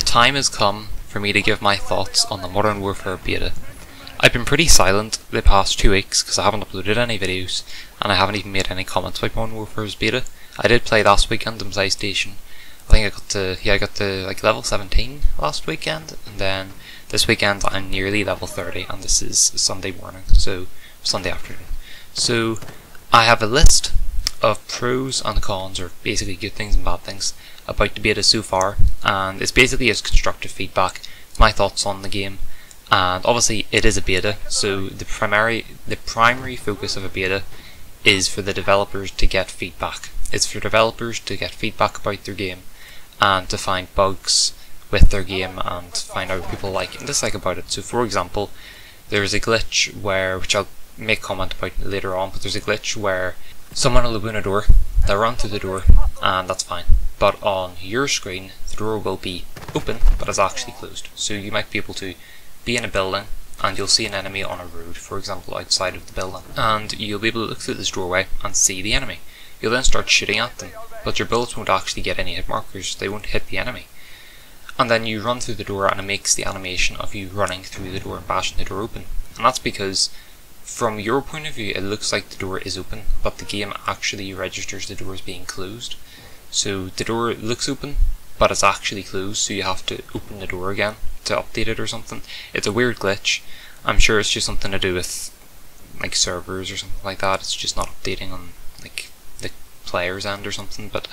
time has come for me to give my thoughts on the Modern Warfare beta. I've been pretty silent the past 2 weeks because I haven't uploaded any videos and I haven't even made any comments about Modern Warfare's beta. I did play last weekend on PlayStation. I think I got to like level 17 last weekend, and then this weekend I'm nearly level 30, and this is Sunday morning, so Sunday afternoon. So I have a list of pros and cons, or basically good things and bad things, about the beta so far, and it's basically as constructive feedback, my thoughts on the game. And obviously it is a beta, so the primary focus of a beta is for the developers to get feedback. It's for developers to get feedback about their game and to find bugs with their game and find out what people like and dislike about it. So for example, there's a glitch which I'll make comment about later on, but there's a glitch where someone will open a door, they'll run through the door, and that's fine. But on your screen, the door will be open, but it's actually closed. So you might be able to be in a building, and you'll see an enemy on a road, for example, outside of the building, and you'll be able to look through this doorway and see the enemy. You'll then start shooting at them, but your bullets won't actually get any hit markers, they won't hit the enemy. And then you run through the door and it makes the animation of you running through the door and bashing the door open. And that's because, from your point of view, it looks like the door is open, but the game actually registers the door as being closed. So the door looks open, but it's actually closed, so you have to open the door again to update it or something. It's a weird glitch. I'm sure it's just something to do with like servers or something like that. It's just not updating on like the player's end or something, but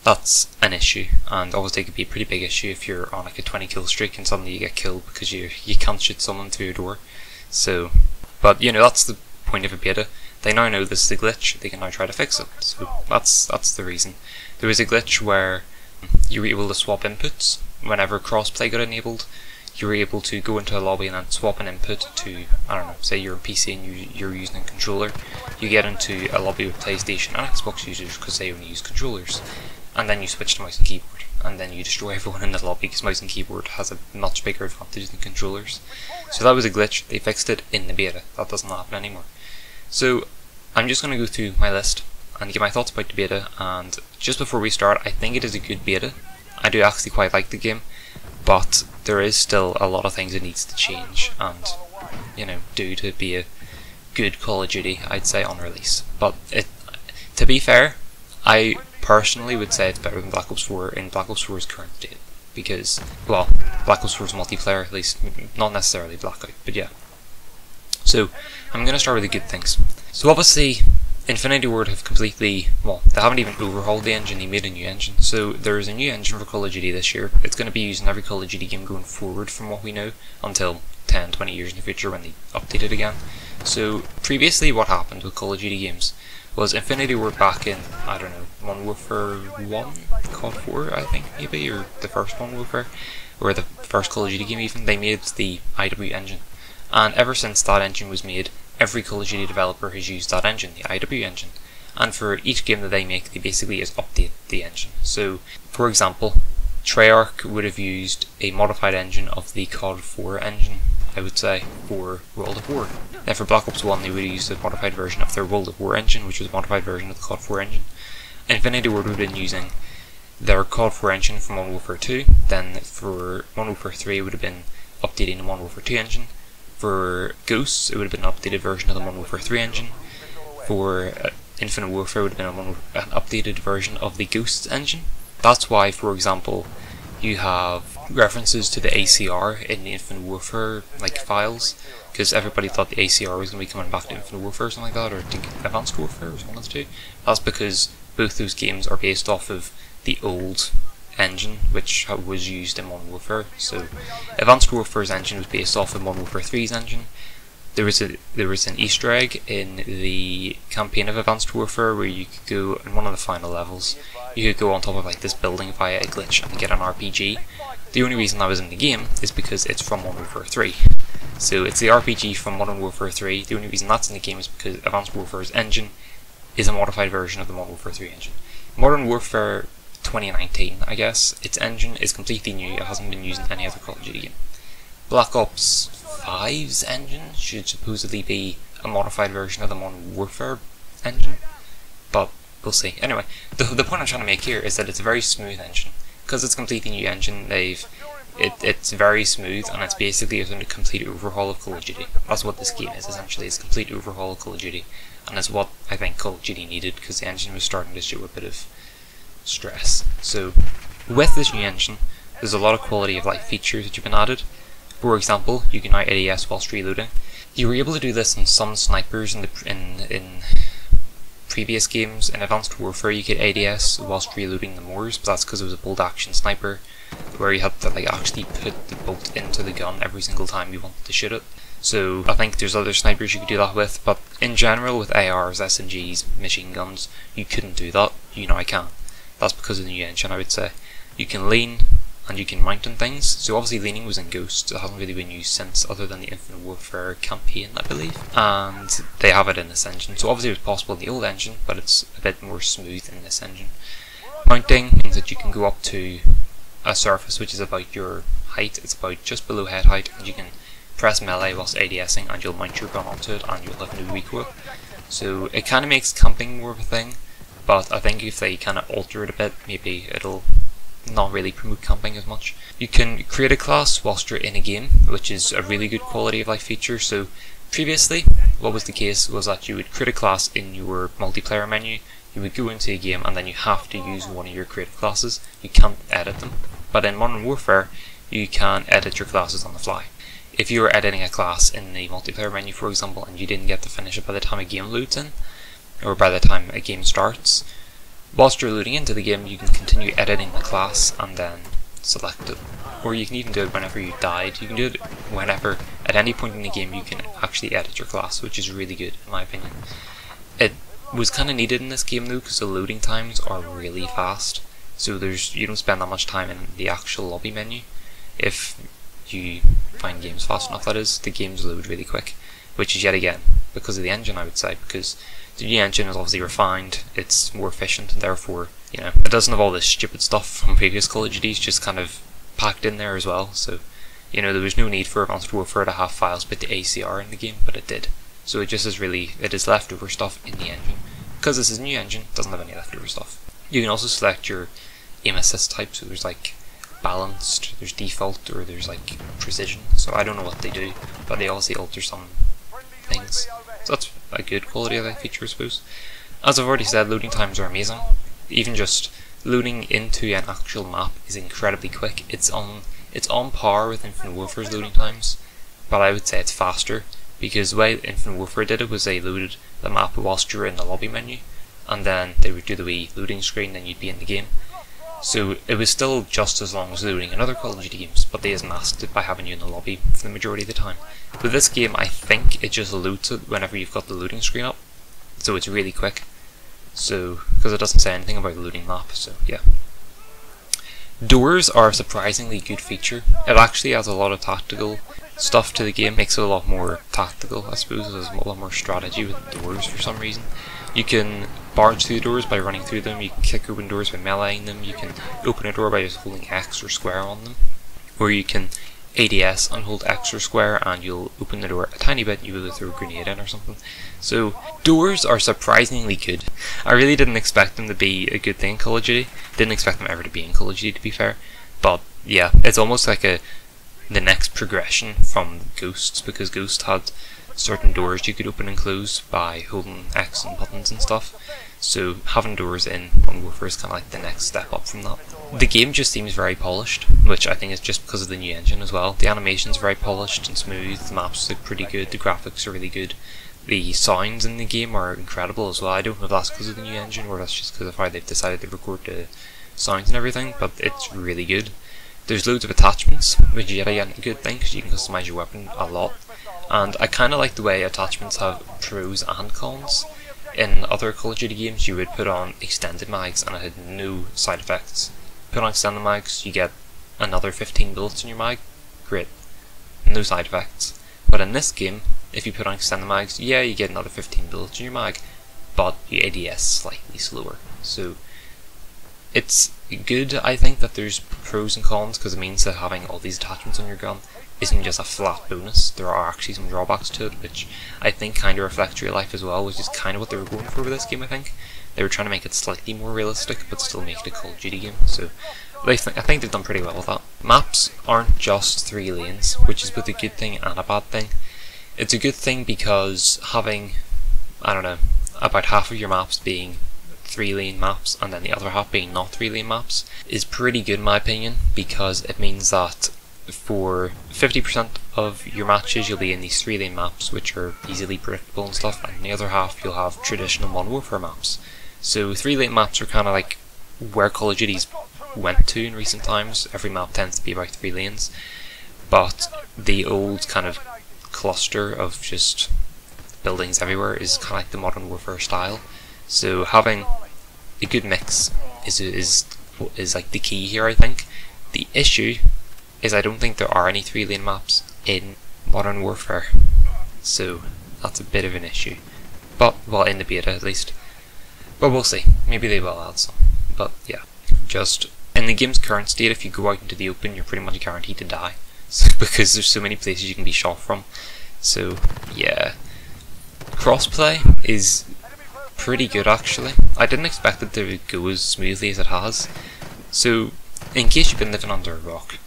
that's an issue, and obviously it could be a pretty big issue if you're on like a 20 kill streak and suddenly you get killed because you can't shoot someone through your door. So, but you know, that's the point of a beta. They now know this is a glitch, they can now try to fix it. So that's the reason. There was a glitch where you were able to swap inputs whenever crossplay got enabled. You were able to go into a lobby and then swap an input to, I don't know, say you're on PC and you're using a controller. You get into a lobby with PlayStation and Xbox users because they only use controllers. And then you switch to mouse and keyboard, and then you destroy everyone in the lobby because mouse and keyboard has a much bigger advantage than controllers. So that was a glitch. They fixed it in the beta. That doesn't happen anymore. So I'm just going to go through my list and give my thoughts about the beta, and just before we start, I think it is a good beta. I do actually quite like the game, but there is still a lot of things it needs to change and, you know, do to be a good Call of Duty, I'd say, on release. But to be fair, I personally would say it's better than Black Ops 4 in Black Ops 4's current state, because, well, Black Ops 4's multiplayer, at least, not necessarily Blackout, but yeah. So, I'm going to start with the good things. So obviously, Infinity Ward have completely, well, they haven't even overhauled the engine, they made a new engine. So there's a new engine for Call of Duty this year. It's going to be used in every Call of Duty game going forward from what we know, until 10, 20 years in the future when they update it again. So previously what happened with Call of Duty games was Infinity Ward back in, I don't know, Modern Warfare 1, COD 4 I think maybe, or the first Modern Warfare, or the first Call of Duty game even, they made the IW engine. And ever since that engine was made, every Call of Duty developer has used that engine, the IW engine. And for each game that they make, they basically just update the engine. So, for example, Treyarch would have used a modified engine of the COD 4 engine, I would say, for World of War. Then for Black Ops 1, they would have used a modified version of their World of War engine, which was a modified version of the COD 4 engine. Infinity Ward would have been using their COD 4 engine from Modern Warfare 2. Then for Modern Warfare 3, it would have been updating the Modern Warfare 2 engine. For Ghosts, it would have been an updated version of the Modern Warfare 3 engine. For Infinite Warfare, it would have been an updated version of the Ghosts engine. That's why, for example, you have references to the ACR in the Infinite Warfare like files, because everybody thought the ACR was going to be coming back to Infinite Warfare or something like that, or to Advanced Warfare or something like that. That's because both those games are based off of the old engine which was used in Modern Warfare. So Advanced Warfare's engine was based off of Modern Warfare 3's engine. There was an Easter egg in the campaign of Advanced Warfare where you could go in one of the final levels. You could go on top of like this building via a glitch and get an RPG. The only reason that was in the game is because it's from Modern Warfare 3. So it's the RPG from Modern Warfare 3. The only reason that's in the game is because Advanced Warfare's engine is a modified version of the Modern Warfare 3 engine. Modern Warfare 2019, I guess, its engine is completely new. It hasn't been used in any other Call of Duty game. Black Ops 5's engine should supposedly be a modified version of the Modern Warfare engine, but we'll see. Anyway, the point I'm trying to make here is that it's a very smooth engine. Because it's a completely new engine, they've It's very smooth, and it's basically a complete overhaul of Call of Duty. That's what this game is essentially. It's a complete overhaul of Call of Duty, and it's what I think Call of Duty needed, because the engine was starting to show a bit of stress. So with this new engine, there's a lot of quality of life features that have been added. For example, you can now ADS whilst reloading. You were able to do this in some snipers in previous games. In Advanced Warfare you could ADS whilst reloading the Moors, but that's because it was a bolt action sniper where you had to actually put the bolt into the gun every single time you wanted to shoot it. So I think there's other snipers you could do that with, but in general with ARs, SMGs, machine guns, you couldn't do that. You know I can. That's because of the new engine, I would say. You can lean and you can mount on things. So obviously leaning was in Ghost, it hasn't really been used since, other than the Infinite Warfare campaign I believe, and they have it in this engine. So obviously it was possible in the old engine, but it's a bit more smooth in this engine. Mounting means that you can go up to a surface which is about your height, it's about just below head height, and you can press melee whilst ADSing and you'll mount your gun onto it and you'll have no recoil. So it kind of makes camping more of a thing, but I think if they kind of alter it a bit, maybe it'll not really promote camping as much. You can create a class whilst you're in a game, which is a really good quality of life feature. So previously what was the case was that you would create a class in your multiplayer menu, you would go into a game and then you have to use one of your created classes. You can't edit them. But in Modern Warfare you can edit your classes on the fly. If you were editing a class in the multiplayer menu, for example, and you didn't get to finish it by the time a game loads in, or by the time a game starts, whilst you're loading into the game you can continue editing the class and then select it. Or you can even do it whenever you died. You can do it whenever, at any point in the game you can actually edit your class, which is really good in my opinion. It was kind of needed in this game though, because the loading times are really fast. So you don't spend that much time in the actual lobby menu. If you find games fast enough, that is, the games load really quick, which is yet again because of the engine, I would say, because the new engine is obviously refined, it's more efficient, and therefore, you know, it doesn't have all this stupid stuff from previous Call of Duties just kind of packed in there as well. So, you know, there was no need for Advanced Warfare to have files bit to ACR in the game, but it did. So it just is it is leftover stuff in the engine. Because this is a new engine, it doesn't have any leftover stuff. You can also select your aim assist type, so there's like balanced, there's default, or there's like precision. So I don't know what they do, but they obviously alter some things. So that's a good quality of life feature, I suppose. As I've already said, loading times are amazing. Even just loading into an actual map is incredibly quick. It's on par with Infinite Warfare's loading times, but I would say it's faster, because the way Infinite Warfare did it was they loaded the map whilst you were in the lobby menu, and then they would do the wee loading screen, then you'd be in the game. So it was still just as long as loading in other Call of Duty games, but they just masked it by having you in the lobby for the majority of the time. With this game, I think it just loads it whenever you've got the loading screen up, so it's really quick. So, because it doesn't say anything about the loading map, so yeah. Doors are a surprisingly good feature. It actually adds a lot of tactical stuff to the game, makes it a lot more tactical, I suppose. There's a lot more strategy with doors for some reason. You can barge through doors by running through them, you can kick open doors by meleeing them, you can open a door by just holding X or square on them, or you can ADS and hold X or square and you'll open the door a tiny bit and you'll be able to throw a grenade in or something. So doors are surprisingly good. I really didn't expect them to be a good thing in Call of Duty. Didn't expect them ever to be in Call of Duty, to be fair. But yeah, it's almost like the next progression from Ghosts, because Ghost had certain doors you could open and close by holding X and buttons and stuff. So having doors in Modern Warfare is kind of like the next step up from that. The game just seems very polished, which I think is just because of the new engine as well. The animation's very polished and smooth, the maps look pretty good, the graphics are really good. The sounds in the game are incredible as well. I don't know if that's because of the new engine or that's just because of how they've decided to record the sounds and everything, but it's really good. There's loads of attachments, which is yet again a good thing because you can customize your weapon a lot. And I kind of like the way attachments have pros and cons. In other Call of Duty games you would put on extended mags and it had no side effects. Put on extended mags, you get another 15 bullets in your mag, great, no side effects. But in this game, if you put on extended mags, yeah, you get another 15 bullets in your mag, but you ADS slightly slower. So it's good, I think, that there's pros and cons, because it means that having all these attachments on your gun isn't just a flat bonus. There are actually some drawbacks to it, which I think kind of reflect real life as well, which is kind of what they were going for with this game, I think. They were trying to make it slightly more realistic, but still make it a Call of Duty game. So I think they've done pretty well with that. Maps aren't just 3 lanes, which is both a good thing and a bad thing. It's a good thing because having, I don't know, about half of your maps being 3-lane maps and then the other half being not 3-lane maps is pretty good in my opinion, because it means that for 50% of your matches you'll be in these 3-lane maps which are easily predictable and stuff, and the other half you'll have traditional Modern Warfare maps. So 3-lane maps are kind of like where Call of Duty's went to in recent times. Every map tends to be about 3 lanes, but the old kind of cluster of just buildings everywhere is kind of like the Modern Warfare style. So having a good mix is like the key here, I think. The issue is I don't think there are any 3-lane maps in Modern Warfare, so that's a bit of an issue. But, well, in the beta at least. But we'll see, maybe they will add some. But yeah, just in the game's current state, if you go out into the open you're pretty much guaranteed to die, because there's so many places you can be shot from. So yeah, crossplay is pretty good actually. I didn't expect it to go as smoothly as it has. So in case you've been living under a rock,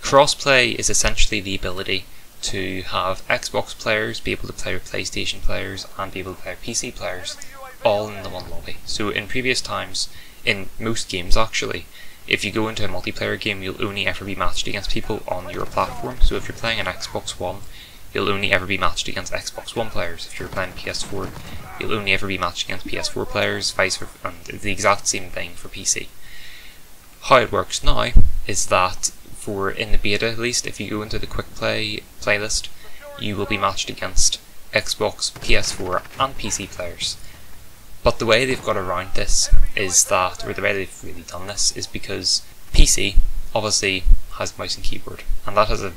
crossplay is essentially the ability to have Xbox players be able to play with PlayStation players and be able to play with PC players all in the one lobby. So in previous times, in most games actually, if you go into a multiplayer game you'll only ever be matched against people on your platform. So if you're playing an Xbox One, you'll only ever be matched against Xbox One players. If you're playing PS4, you'll only ever be matched against PS4 players, vice versa, and the exact same thing for PC. How it works now is that for in the beta at least, if you go into the quick play playlist, you will be matched against Xbox, PS4 and PC players. But the way they've got around this is that, or the way they've really done this, is because PC obviously has mouse and keyboard, and that has a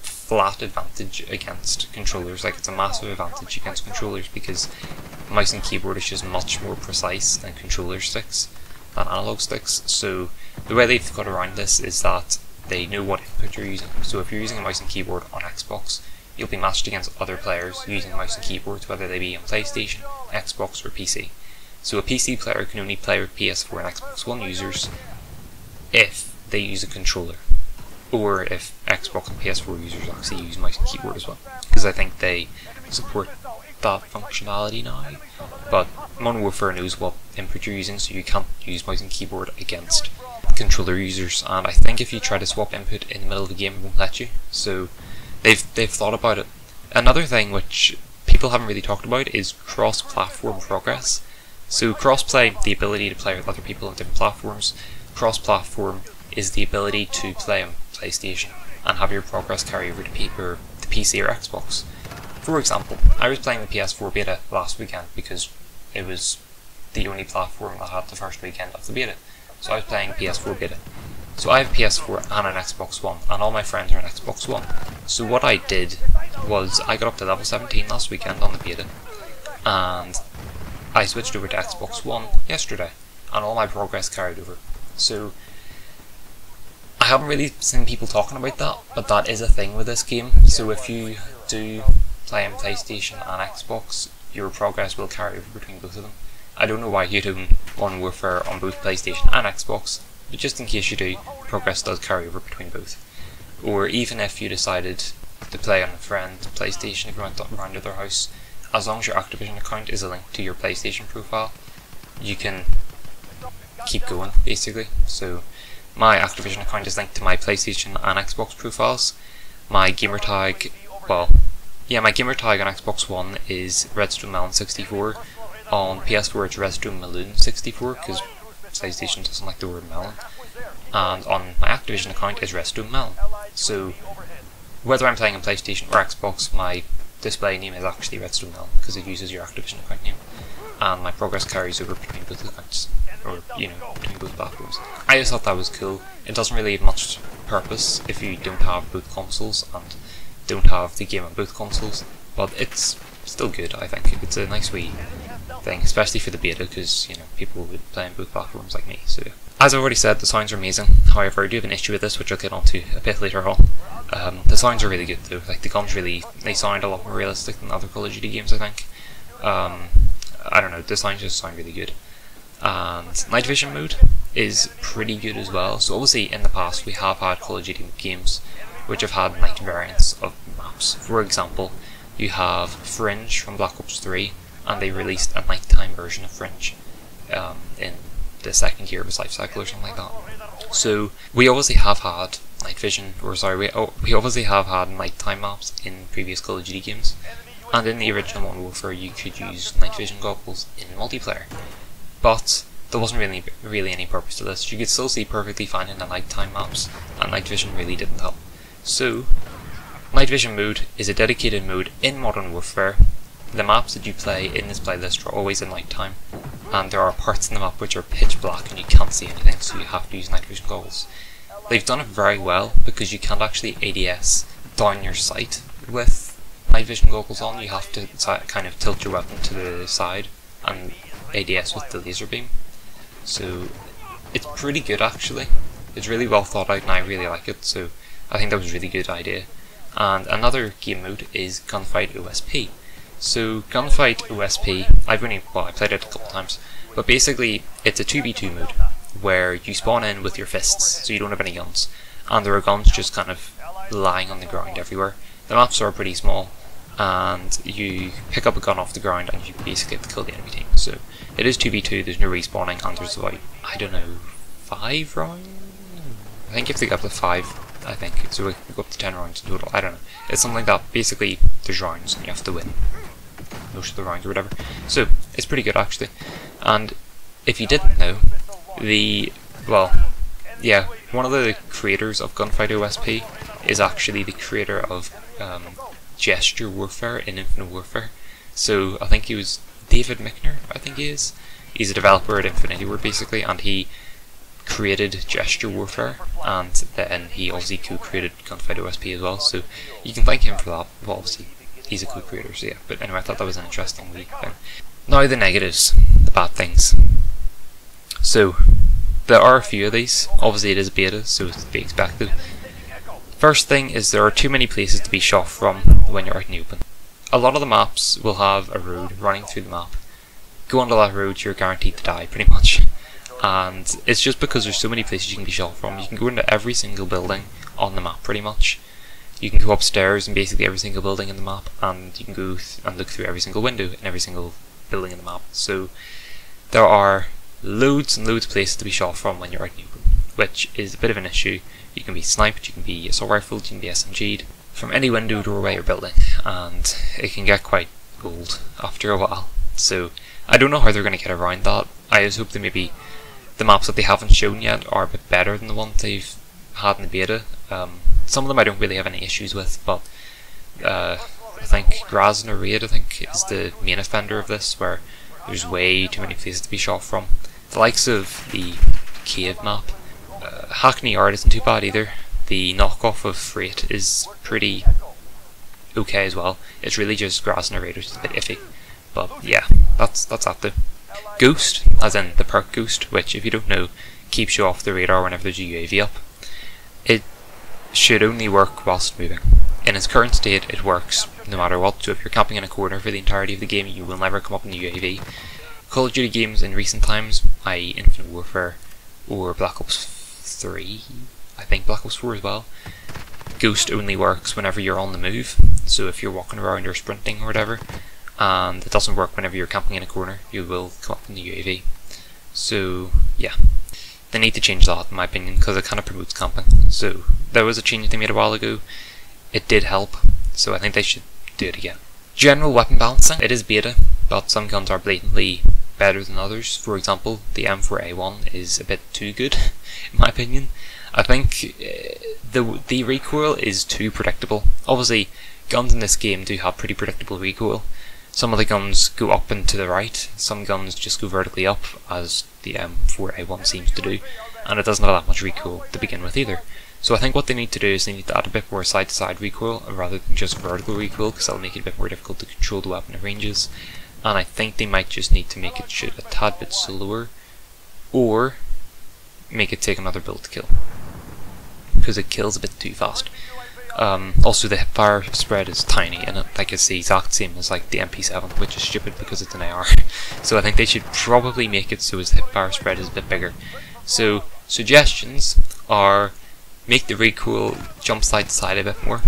flat advantage against controllers. Like, it's a massive advantage against controllers because mouse and keyboard is just much more precise than controller sticks, than analog sticks. So the way they've got around this is that they know what input you're using. So if you're using a mouse and keyboard on Xbox, you'll be matched against other players using mouse and keyboards, whether they be on PlayStation, Xbox or PC. So a PC player can only play with PS4 and Xbox One users if they use a controller, or if Xbox and PS4 users actually use mouse and keyboard as well, because I think they support that functionality now. But Modern Warfare knows what input you're using, so you can't use mouse and keyboard against controller users, and I think if you try to swap input in the middle of the game it won't let you. So they've thought about it. Another thing which people haven't really talked about is cross-platform progress. So crossplay, the ability to play with other people on different platforms. Cross-platform is the ability to play on PlayStation and have your progress carry over to PC or Xbox. For example, I was playing the PS4 beta last weekend because it was the only platform that had the first weekend of the beta. So I was playing PS4 beta. So I have PS4 and an Xbox One, and all my friends are on Xbox One. So what I did was I got up to level 17 last weekend on the beta, and I switched over to Xbox One yesterday, and all my progress carried over. So I haven't really seen people talking about that, but that is a thing with this game. So if you do play on PlayStation and Xbox, your progress will carry over between both of them. I don't know why you'd own Modern Warfare on both PlayStation and Xbox, but just in case you do, progress does carry over between both. Or even if you decided to play on a friend PlayStation, if you went around to their house, as long as your Activision account is a link to your PlayStation profile, you can keep going, basically. So my Activision account is linked to my PlayStation and Xbox profiles. My gamertag, my gamertag on Xbox One is RedstoneMelon64. On PS4 it's RedstoneMaloon64, because PlayStation doesn't like the word melon. And on my Activision account is RedstoneMelon. So whether I'm playing on PlayStation or Xbox, my display name is actually RedstoneMelon, because it uses your Activision account name. And my progress carries over between both accounts, or, between both platforms. I just thought that was cool. It doesn't really have much purpose if you don't have both consoles and don't have the game on both consoles, but it's still good, I think. It's a nice wee thing, especially for the beta, because people would play on both platforms like me. So as I've already said, the sounds are amazing. However, I do have an issue with this, which I'll get onto a bit later on. The sounds are really good though. Like, the guns they sound a lot more realistic than other Call of Duty games, I think. I don't know, the sounds just sound really good. And night vision mode is pretty good as well. So obviously in the past we have had Call of Duty games which have had night variants of maps. For example, you have Fringe from Black Ops 3, and they released a nighttime version of Fringe in the second year of its life cycle or something like that. So we obviously have had night vision, or sorry, we obviously have had nighttime maps in previous Call of Duty games, and in the original Modern Warfare you could use night vision goggles in multiplayer. But there wasn't really any purpose to this. You could still see perfectly fine in the nighttime maps, and night vision really didn't help. So, night vision mode is a dedicated mode in Modern Warfare. The maps that you play in this playlist are always in nighttime, and there are parts in the map which are pitch black and you can't see anything, so you have to use night vision goggles. They've done it very well because you can't actually ADS down your sight with night vision goggles on. You have to kind of tilt your weapon to the side and ADS with the laser beam. So it's pretty good actually. It's really well thought out and I really like it, so I think that was a really good idea. And another game mode is Gunfight OSP. So Gunfight OSP, I played it a couple times, but basically it's a 2v2 mode where you spawn in with your fists, so you don't have any guns, and there are guns just kind of lying on the ground everywhere. The maps are pretty small, and you pick up a gun off the ground and you basically have to kill the enemy team. So it is 2v2, there's no respawning, and there's about, I don't know, 5 rounds? I think you have to get up to 5. I think, so we go up to 10 rounds in total, I don't know. It's something like that. Basically, there's rounds and you have to win most of the rounds or whatever. So, it's pretty good actually. And if you didn't know, one of the creators of Gunfight OSP is actually the creator of Gesture Warfare in Infinite Warfare. So, I think he was David Michner, I think he is. He's a developer at Infinity Ward basically, and he created Gesture Warfare, and then he obviously co-created Gunfight OSP as well, so you can thank him for that. Well, obviously he's a co-creator, so yeah, but anyway, I thought that was an interesting thing. Now the negatives, the bad things. So there are a few of these. Obviously it is beta, so it's to be expected. First thing is there are too many places to be shot from when you're out in the open. A lot of the maps will have a road running through the map. Go onto that road, you're guaranteed to die pretty much. And it's just because there's so many places you can be shot from. You can go into every single building on the map pretty much. You can go upstairs in basically every single building in the map, and you can go and look through every single window in every single building in the map. So there are loads and loads of places to be shot from when you're out in the open, which is a bit of an issue. You can be sniped, you can be assault rifled, you can be SMG'd from any window, doorway or building, and it can get quite old after a while. So I don't know how they're going to get around that. I just hope that maybe the maps that they haven't shown yet are a bit better than the ones they've had in the beta. Some of them I don't really have any issues with, but I think Grasner Raid is the main offender of this, where there's way too many places to be shot from. The likes of the cave map, Hackney Yard isn't too bad either. The knockoff of Freight is pretty okay as well. It's really just Grasner Raid which is a bit iffy, but yeah, that's that though. Ghost, as in the perk Ghost, which if you don't know, keeps you off the radar whenever there's a UAV up. It should only work whilst moving. In its current state it works no matter what, so if you're camping in a corner for the entirety of the game you will never come up in the UAV. Call of Duty games in recent times, i.e. Infinite Warfare or Black Ops 3, I think Black Ops 4 as well, Ghost only works whenever you're on the move, so if you're walking around or sprinting or whatever, and it doesn't work whenever you're camping in a corner, you will come up in the UAV. So yeah, they need to change that in my opinion, because it kind of promotes camping. So there was a change they made a while ago, it did help, so I think they should do it again. General weapon balancing, it is beta, but some guns are blatantly better than others. For example, the M4A1 is a bit too good in my opinion. I think the recoil is too predictable. Obviously guns in this game do have pretty predictable recoil. Some of the guns go up and to the right, some guns just go vertically up, as the M4A1 seems to do, and it doesn't have that much recoil to begin with either. So I think what they need to do is they need to add a bit more side-to-side recoil rather than just vertical recoil, because that'll make it a bit more difficult to control the weapon at ranges. And I think they might just need to make it shoot a tad bit slower, or make it take another bullet to kill, because it kills a bit too fast. Also the hipfire spread is tiny, and like it's the exact same as like the MP7, which is stupid because it's an AR. So I think they should probably make it so as the hipfire spread is a bit bigger. So suggestions are make the recoil jump side to side a bit more.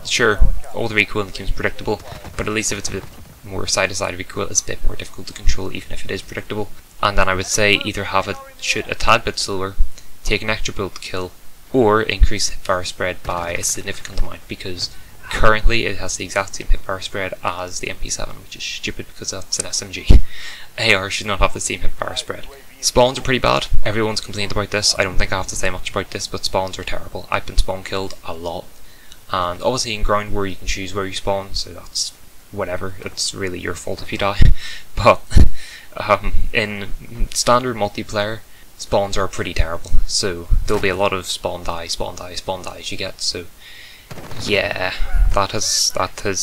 Sure, all the recoil in the game is predictable, but at least if it's a bit more side to side recoil, it's a bit more difficult to control, even if it is predictable. And then I would say either have it shoot a tad bit slower, take an extra bullet to kill, or increase hipfire spread by a significant amount, because currently it has the exact same hipfire spread as the MP7, which is stupid because that's an SMG. AR should not have the same hipfire spread. Spawns are pretty bad. Everyone's complained about this. I don't think I have to say much about this, but spawns are terrible. I've been spawn killed a lot. And obviously in Ground War you can choose where you spawn, so that's whatever. It's really your fault if you die. But in standard multiplayer, spawns are pretty terrible. So there'll be a lot of spawn die, spawn die, spawn dies you get. So yeah, that has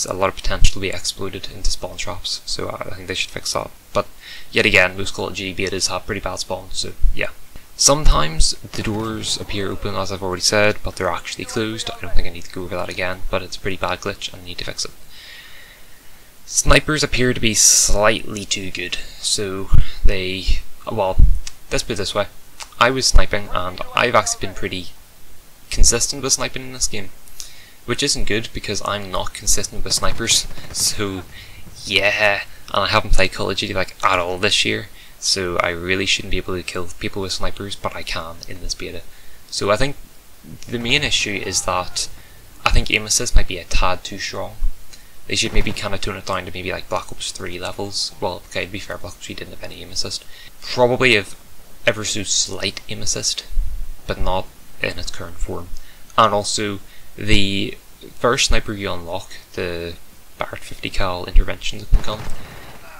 a lot of potential to be exploited into spawn traps. So I think they should fix that. But yet again, most Call of Duty betas have pretty bad spawns. So yeah. Sometimes the doors appear open, as I've already said, but they're actually closed. I don't think I need to go over that again, but it's a pretty bad glitch and I need to fix it. Snipers appear to be slightly too good, so well, let's put it this way. I was sniping and I've actually been pretty consistent with sniping in this game, which isn't good because I'm not consistent with snipers, so yeah, and I haven't played Call of Duty like at all this year. So I really shouldn't be able to kill people with snipers, but I can in this beta. So I think the main issue is that I think aim assist might be a tad too strong. They should maybe kind of tone it down to maybe like Black Ops 3 levels. Well, okay, to be fair, Black Ops 3 didn't have any aim assist. Probably have ever so slight aim assist, but not in its current form. And also, the first sniper you unlock, the Barrett 50 cal intervention gun,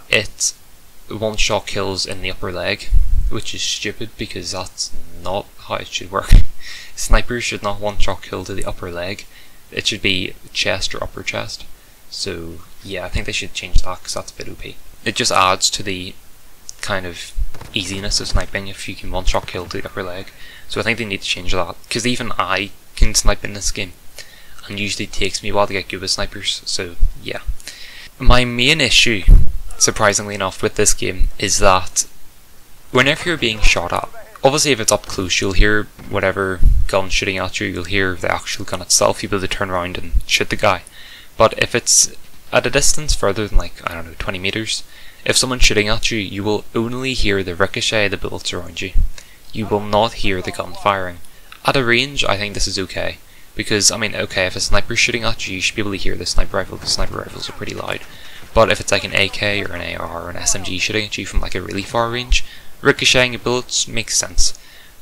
it one-shot kills in the upper leg, which is stupid because that's not how it should work. Snipers should not one-shot kill to the upper leg. It should be chest or upper chest. So yeah, I think they should change that because that's a bit OP. It just adds to the kind of easiness of sniping if you can one-shot kill to the upper leg. So I think they need to change that, because even I can snipe in this game, and usually it takes me a while to get good with snipers. So yeah. My main issue, surprisingly enough, with this game is that whenever you're being shot at, obviously if it's up close you'll hear whatever gun shooting at you, you'll hear the actual gun itself, you'll be able to turn around and shoot the guy. But if it's at a distance further than like, I don't know, 20 meters, if someone's shooting at you, you will only hear the ricochet of the bullets around you. You will not hear the gun firing. At a range, I think this is okay, because, I mean, okay, if a sniper's shooting at you, you should be able to hear the sniper rifle, because sniper rifles are pretty loud. But if it's like an AK or an AR or an SMG shooting at you from like a really far range, ricocheting of bullets makes sense.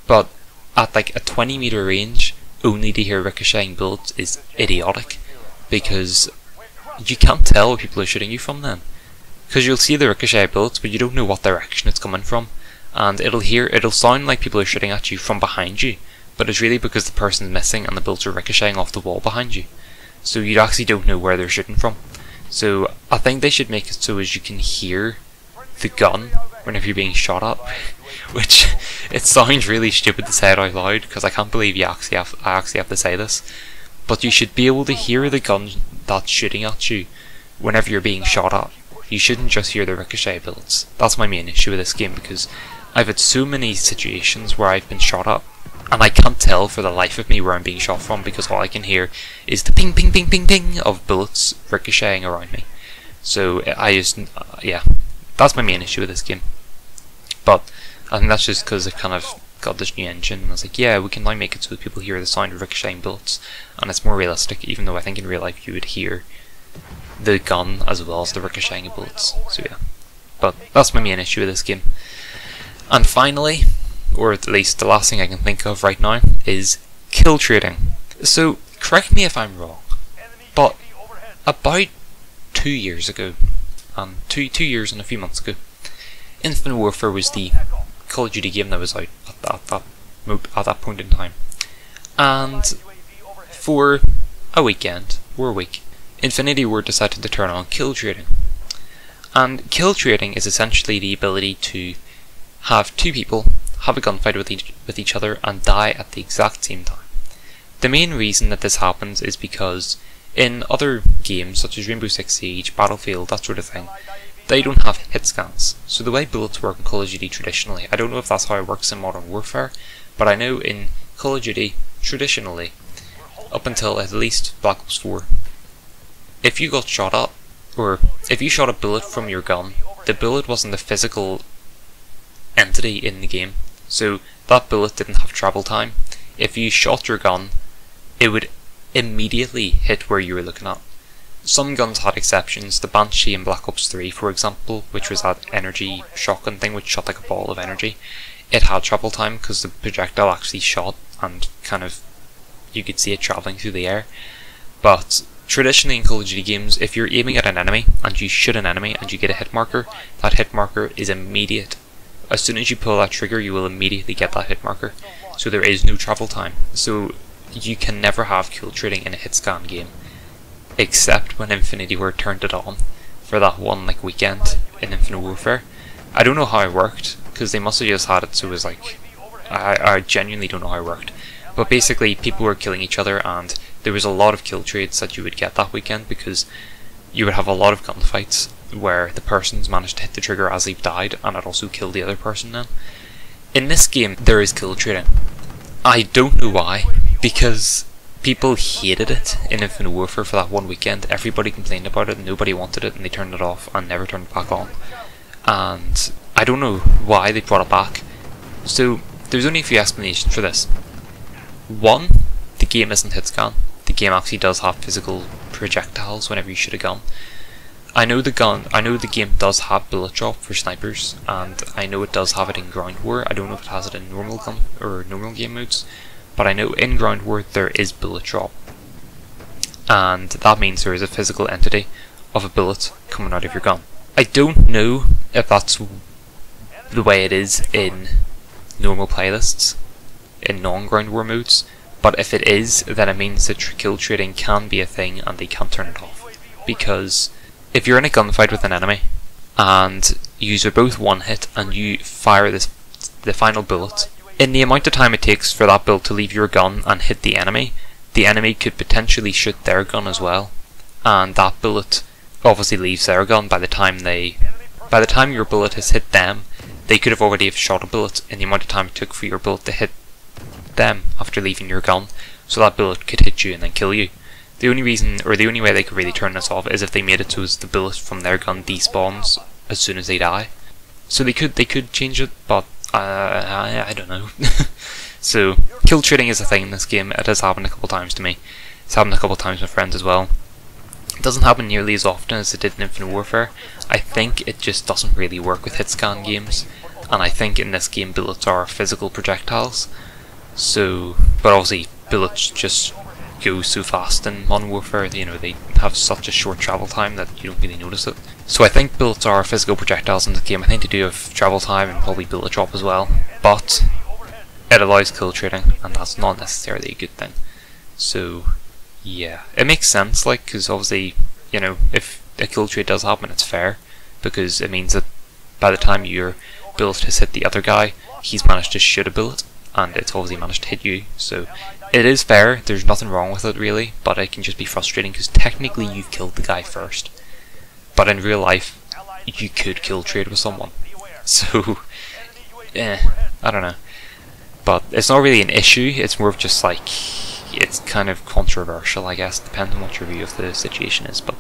But at like a 20 meter range, only to hear ricocheting bullets is idiotic, because you can't tell where people are shooting you from then. Because you'll see the ricochet bullets, but you don't know what direction it's coming from, and it'll sound like people are shooting at you from behind you, but it's really because the person's missing and the bullets are ricocheting off the wall behind you. So you actually don't know where they're shooting from. So I think they should make it so as you can hear the gun whenever you're being shot at, which it sounds really stupid to say it out loud because I can't believe I actually have to say this, but you should be able to hear the gun that's shooting at you whenever you're being shot at. You shouldn't just hear the ricochet bullets. That's my main issue with this game, because I've had so many situations where I've been shot at and I can't tell for the life of me where I'm being shot from, because all I can hear is the ping ping ping ping ping of bullets ricocheting around me. So I just, yeah, that's my main issue with this game. But I think that's just because they've kind of got this new engine, and I was like, yeah, we can now make it so that people hear the sound of ricocheting bullets, and it's more realistic, even though I think in real life you would hear the gun as well as the ricocheting of bullets. So yeah, but that's my main issue with this game. And finally, or at least the last thing I can think of right now, is kill trading. So correct me if I'm wrong, but about 2 years ago, and two years and a few months ago, Infinite Warfare was the Call of Duty game that was out at that point in time, and for a weekend or a week, Infinity Ward decided to turn on kill trading. And kill trading is essentially the ability to have two people have a gunfight with each other and die at the exact same time. The main reason that this happens is because in other games such as Rainbow Six Siege, Battlefield, that sort of thing, they don't have hit scans. So the way bullets work in Call of Duty traditionally, I don't know if that's how it works in Modern Warfare, but I know in Call of Duty traditionally, up until at least Black Ops 4, if you got shot at, or if you shot a bullet from your gun, the bullet wasn't a physical entity in the game, so that bullet didn't have travel time. If you shot your gun, it would immediately hit where you were looking at. Some guns had exceptions, the Banshee in Black Ops 3 for example, which was that energy shotgun thing which shot like a ball of energy. It had travel time because the projectile actually shot and kind of, you could see it travelling through the air. But traditionally in Call of Duty games, if you're aiming at an enemy and you shoot an enemy and you get a hit marker, that hit marker is immediate. As soon as you pull that trigger, you will immediately get that hit marker. So there is no travel time. So you can never have kill trading in a hit scan game, except when Infinity Ward turned it on for that one weekend in Infinite Warfare. I don't know how it worked, because they must have just had it so it was like, I genuinely don't know how it worked. But basically people were killing each other and there was a lot of kill trades that you would get that weekend, because you would have a lot of gunfights where the person's managed to hit the trigger as they've died and it also killed the other person then. In this game there is kill trading. I don't know why, because people hated it in Infinite Warfare for that one weekend. Everybody complained about it and nobody wanted it and they turned it off and never turned it back on. And I don't know why they brought it back. So there's only a few explanations for this. One, the game isn't hit scan. The game actually does have physical projectiles whenever you shoot a gun. I know the game does have bullet drop for snipers, and I know it does have it in Ground War. I don't know if it has it in normal gun or normal game modes, but I know in Ground War there is bullet drop, and that means there is a physical entity of a bullet coming out of your gun. I don't know if that's the way it is in normal playlists, in non-Ground War modes, but if it is, then it means that kill trading can be a thing and they can't turn it off. Because if you're in a gunfight with an enemy and you are both one hit and you fire the final bullet, in the amount of time it takes for that bullet to leave your gun and hit the enemy could potentially shoot their gun as well, and that bullet obviously leaves their gun by the time your bullet has hit them. They could have already shot a bullet in the amount of time it took for your bullet to hit them after leaving your gun, so that bullet could hit you and then kill you. The only reason, or the only way they could really turn this off, is if they made it so the bullet from their gun despawns as soon as they die. So they could change it, but I don't know. So kill trading is a thing in this game. It has happened a couple times to me. It's happened a couple times with friends as well. It doesn't happen nearly as often as it did in Infinite Warfare. I think it just doesn't really work with hit scan games, and I think in this game bullets are physical projectiles. So, but obviously bullets just go so fast in Modern Warfare, you know, they have such a short travel time that you don't really notice it. So I think bullets are physical projectiles in this game. I think they do have travel time and probably bullet drop as well, but it allows kill trading, and that's not necessarily a good thing. So yeah, it makes sense, because obviously, you know, if a kill trade does happen, it's fair, because it means that by the time your bullet has hit the other guy, he's managed to shoot a bullet, and it's obviously managed to hit you. So it is fair, there's nothing wrong with it really, but it can just be frustrating because technically you've killed the guy first. But in real life, you could kill trade with someone. So, I don't know. But it's not really an issue, it's more of just it's kind of controversial, I guess, depending on what your view of the situation is. But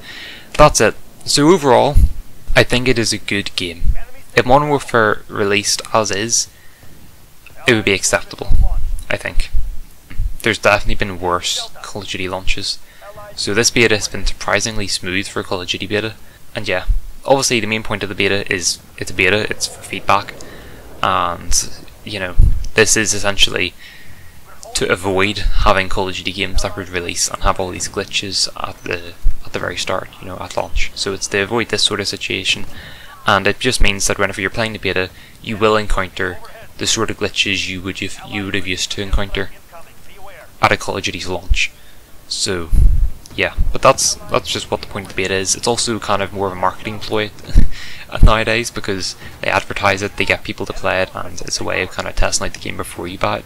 that's it. So overall, I think it is a good game. If Modern Warfare released as is, it would be acceptable, I think. There's definitely been worse Call of Duty launches, so this beta has been surprisingly smooth for Call of Duty beta. And yeah, obviously the main point of the beta is it's a beta, it's for feedback, and you know, this is essentially to avoid having Call of Duty games that would release and have all these glitches at the very start, you know, at launch. So it's to avoid this sort of situation, and it just means that whenever you're playing the beta, you will encounter the sort of glitches you would have used to encounter at a Call of Duty's launch. So yeah, but that's just what the point of the beta is. It's also kind of more of a marketing ploy nowadays, because they advertise it, they get people to play it, and it's a way of kind of testing out the game before you buy it.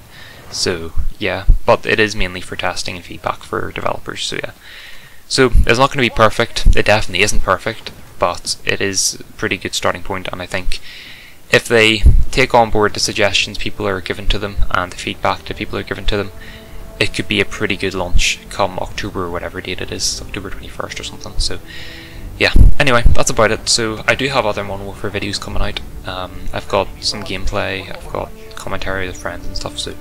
So yeah, but it is mainly for testing and feedback for developers, so yeah. So it's not going to be perfect, it definitely isn't perfect, but it is a pretty good starting point, and I think if they take on board the suggestions people are giving to them and the feedback that people are giving to them, it could be a pretty good launch come October or whatever date it is, October 21st or something. So yeah, anyway, that's about it. So I do have other Modern Warfare videos coming out. I've got some gameplay, I've got commentary with friends and stuff, so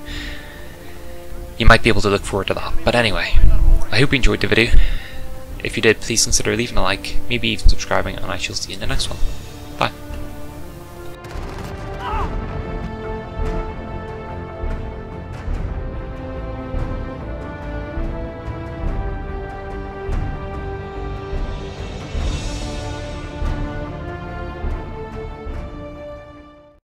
you might be able to look forward to that. But anyway, I hope you enjoyed the video. If you did, please consider leaving a like, maybe even subscribing, and I shall see you in the next one.